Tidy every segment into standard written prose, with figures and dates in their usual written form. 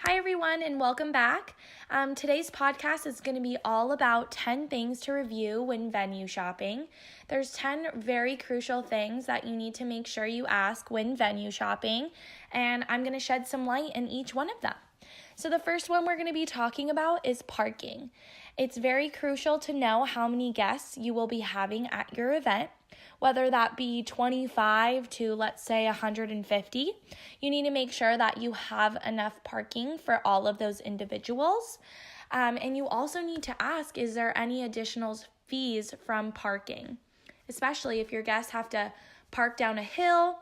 Hi, everyone, and welcome back. Today's podcast is going to be all about 10 things to review when venue shopping. There's 10 very crucial things that you need to make sure you ask when venue shopping, and I'm going to shed some light in each one of them. So the first one we're going to be talking about is parking. It's very crucial to know how many guests you will be having at your event, whether that be 25 to, let's say, 150. You need to make sure that you have enough parking for all of those individuals. And you also need to ask, is there any additional fees from parking? Especially if your guests have to park down a hill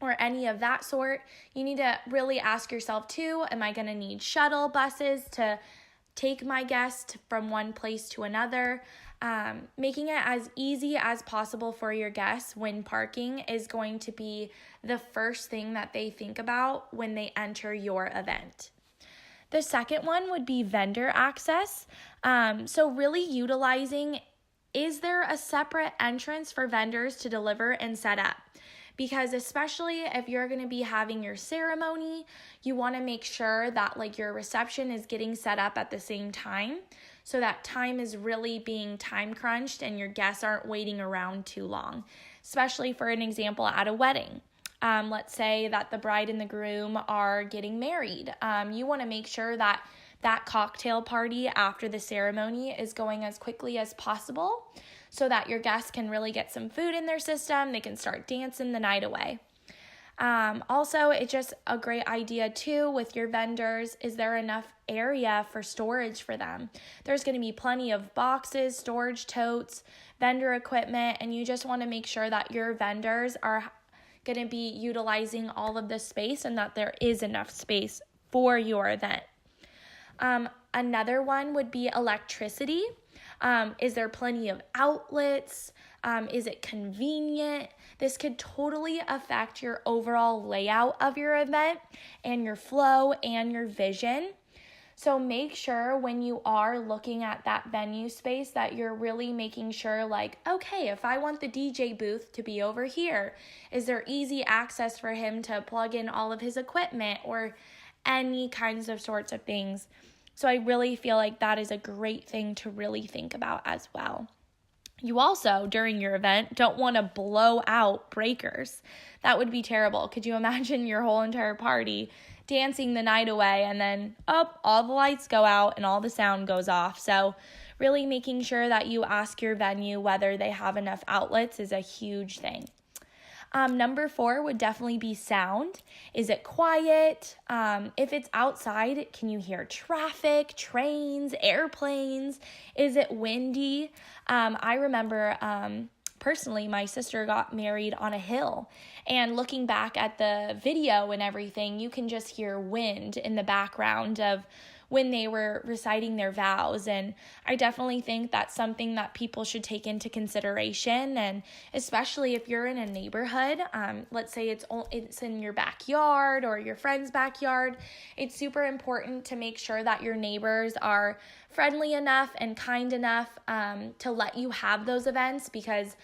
or any of that sort, you need to really ask yourself too, am I going to need shuttle buses to take my guest from one place to another? Making it as easy as possible for your guests when parking is going to be the first thing that they think about when they enter your event. The second one would be vendor access. So really utilizing, is there a separate entrance for vendors to deliver and set up? Because especially if you're going to be having your ceremony, you want to make sure that your reception is getting set up at the same time, so that time is really being time crunched and your guests aren't waiting around too long. Especially for an example at a wedding. Let's say that the bride and the groom are getting married. You want to make sure that cocktail party after the ceremony is going as quickly as possible, so that your guests can really get some food in their system. They can start dancing the night away. Also, it's just a great idea too with your vendors. Is there enough area for storage for them? There's going to be plenty of boxes, storage totes, vendor equipment, and you just want to make sure that your vendors are going to be utilizing all of the space and that there is enough space for your event. Another one would be electricity. Is there plenty of outlets? Is it convenient? This could totally affect your overall layout of your event and your flow and your vision. So make sure when you are looking at that venue space that you're really making sure okay, if I want the DJ booth to be over here, is there easy access for him to plug in all of his equipment or any kinds of sorts of things? So I really feel like that is a great thing to really think about as well. You also, during your event, don't want to blow out breakers. That would be terrible. Could you imagine your whole entire party dancing the night away and then, all the lights go out and all the sound goes off? So really making sure that you ask your venue whether they have enough outlets is a huge thing. Number 4 would definitely be sound. Is it quiet? If it's outside, can you hear traffic, trains, airplanes? Is it windy? I remember personally, my sister got married on a hill, and looking back at the video and everything, you can just hear wind in the background of when they were reciting their vows. And I definitely think that's something that people should take into consideration. And especially if you're in a neighborhood, let's say it's in your backyard or your friend's backyard, it's super important to make sure that your neighbors are friendly enough and kind enough to let you have those events, because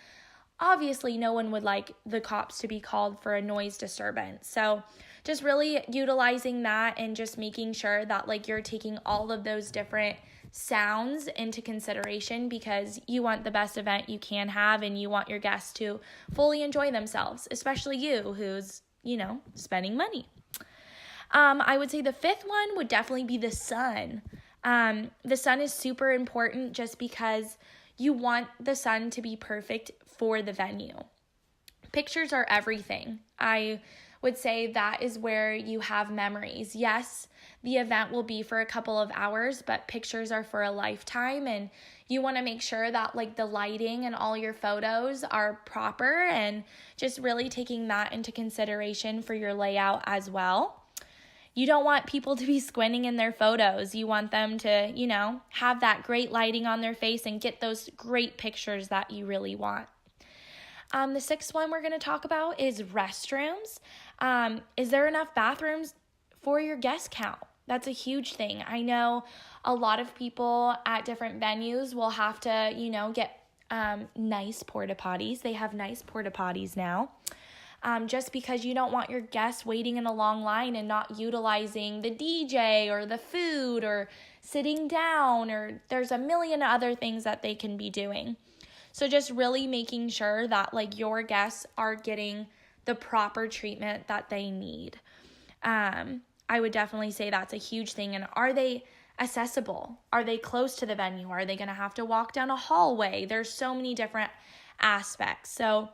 obviously no one would like the cops to be called for a noise disturbance. So just really utilizing that and just making sure that you're taking all of those different sounds into consideration, because you want the best event you can have and you want your guests to fully enjoy themselves, especially you who's, spending money. I would say the 5th one would definitely be the sun. The sun is super important just because you want the sun to be perfect for the venue. Pictures are everything. I would say that is where you have memories. Yes, the event will be for a couple of hours, but pictures are for a lifetime, and you want to make sure that the lighting and all your photos are proper, and just really taking that into consideration for your layout as well. You don't want people to be squinting in their photos. You want them to, have that great lighting on their face and get those great pictures that you really want. The 6th one we're going to talk about is restrooms. Is there enough bathrooms for your guest count? That's a huge thing. I know a lot of people at different venues will have to, get nice porta potties. They have nice porta potties now. just because you don't want your guests waiting in a long line and not utilizing the DJ or the food or sitting down, or there's a million other things that they can be doing. So just really making sure that like your guests are getting the proper treatment that they need. I would definitely say that's a huge thing. And are they accessible? Are they close to the venue? Are they going to have to walk down a hallway? There's so many different aspects. So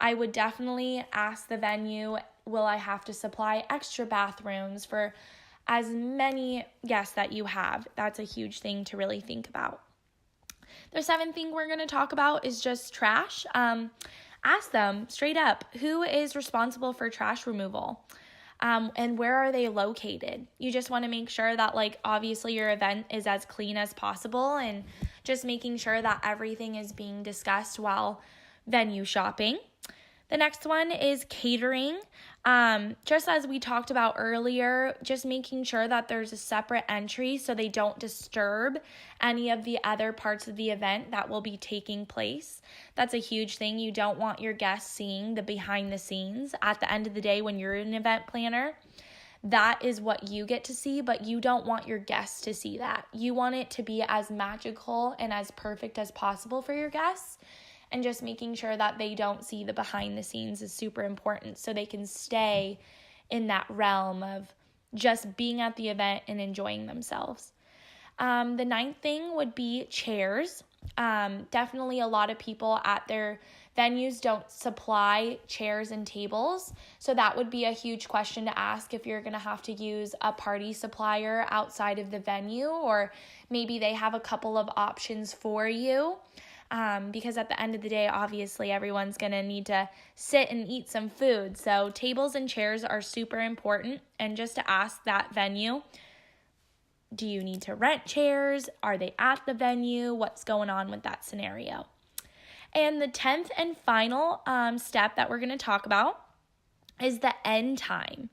I would definitely ask the venue, will I have to supply extra bathrooms for as many guests that you have? That's a huge thing to really think about. The seventh thing we're going to talk about is just trash. Ask them straight up, who is responsible for trash removal? And where are they located? You just want to make sure that, like, obviously your event is as clean as possible, and just making sure that everything is being discussed while venue shopping. The next one is catering. Just as we talked about earlier, just making sure that there's a separate entry so they don't disturb any of the other parts of the event that will be taking place. That's a huge thing. You don't want your guests seeing the behind the scenes. At the end of the day, when you're an event planner, that is what you get to see, but you don't want your guests to see that. You want it to be as magical and as perfect as possible for your guests. And just making sure that they don't see the behind the scenes is super important, so they can stay in that realm of just being at the event and enjoying themselves. The ninth thing would be chairs. Definitely a lot of people at their venues don't supply chairs and tables, so that would be a huge question to ask if you're going to have to use a party supplier outside of the venue, or maybe they have a couple of options for you. Because at the end of the day, obviously, everyone's going to need to sit and eat some food. So tables and chairs are super important. And just to ask that venue, do you need to rent chairs? Are they at the venue? What's going on with that scenario? And the 10th and final step that we're going to talk about is the end time.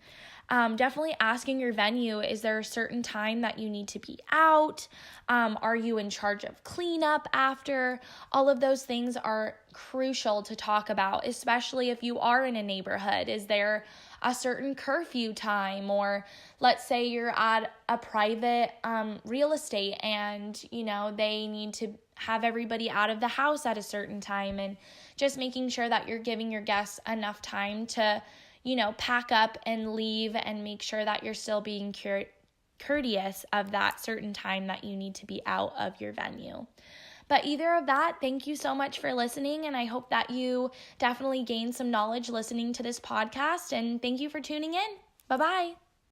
Definitely asking your venue, is there a certain time that you need to be out? Are you in charge of cleanup after? All of those things are crucial to talk about, especially if you are in a neighborhood. Is there a certain curfew time? Or let's say you're at a private real estate and, you know, they need to have everybody out of the house at a certain time, and just making sure that you're giving your guests enough time to, you know, pack up and leave, and make sure that you're still being courteous of that certain time that you need to be out of your venue. But either of that, thank you so much for listening, and I hope that you definitely gained some knowledge listening to this podcast, and thank you for tuning in. Bye-bye.